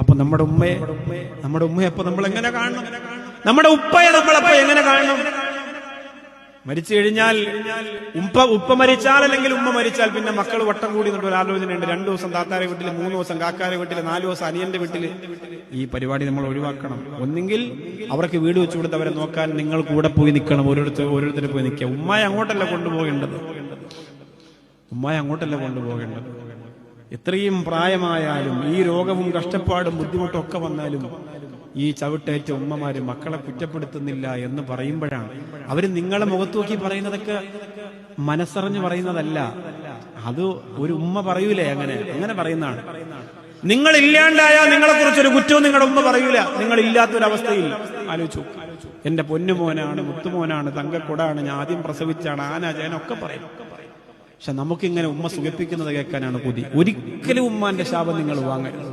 അപ്പൊ നമ്മുടെ ഉമ്മയെ അപ്പൊ നമ്മൾ എങ്ങനെ കാണണം? നമ്മുടെ ഉപ്പയെ നമ്മളപ്പോ എങ്ങനെ കാണണം? മരിച്ചു കഴിഞ്ഞാൽ ഉപ്പ മരിച്ചാൽ അല്ലെങ്കിൽ ഉമ്മ മരിച്ചാൽ പിന്നെ മക്കൾ വട്ടം കൂടി ഒരു ആലോചനയുണ്ട്. 2 ദിവസം താത്താരെ വീട്ടില്, 3 ദിവസം കാക്കാരെ വീട്ടില്, 4 ദിവസം അനിയന്റെ വീട്ടില്. ഈ പരിപാടി നമ്മൾ ഒഴിവാക്കണം. ഒന്നെങ്കിൽ അവർക്ക് വീട് വെച്ചു കൊടുത്ത് അവരെ നോക്കാൻ നിങ്ങൾ കൂടെ പോയി നിൽക്കണം, ഓരോരുത്തർ പോയി നിൽക്കുക. ഉമ്മായ അങ്ങോട്ടല്ല കൊണ്ടുപോകേണ്ടത്. എത്രയും പ്രായമായാലും ഈ രോഗവും കഷ്ടപ്പാടും ബുദ്ധിമുട്ടും ഒക്കെ വന്നാലും ഈ ചവിട്ടേറ്റ ഉമ്മമാര് മക്കളെ കുറ്റപ്പെടുത്തുന്നില്ല എന്ന് പറയുമ്പോഴാണ് അവര് നിങ്ങളെ മുഖത്ത് നോക്കി പറയുന്നതൊക്കെ മനസ്സറിഞ്ഞ് പറയുന്നതല്ല. അത് ഒരു ഉമ്മ പറയൂലേ, അങ്ങനെ പറയുന്നതാണ്. നിങ്ങൾ ഇല്ലാണ്ടായാൽ നിങ്ങളെ കുറിച്ചൊരു കുറ്റവും നിങ്ങളുടെ ഉമ്മ പറയൂല. നിങ്ങൾ ഇല്ലാത്തൊരവസ്ഥയിൽ ആലോചിച്ചു. എന്റെ പൊന്നുമോനാണ്, മുത്തുമോനാണ്, തങ്കക്കൊടാണ്, ഞാൻ ആദ്യം പ്രസവിച്ചാണ്, ആന ചേനൊക്കെ പറയും. പക്ഷെ നമുക്കിങ്ങനെ ഉമ്മ സുഖിപ്പിക്കുന്നത് കേൾക്കാനാണ് കൊതി. ഒരിക്കലും ഉമ്മാന്റെ ശാപം നിങ്ങൾ വാങ്ങരുത്.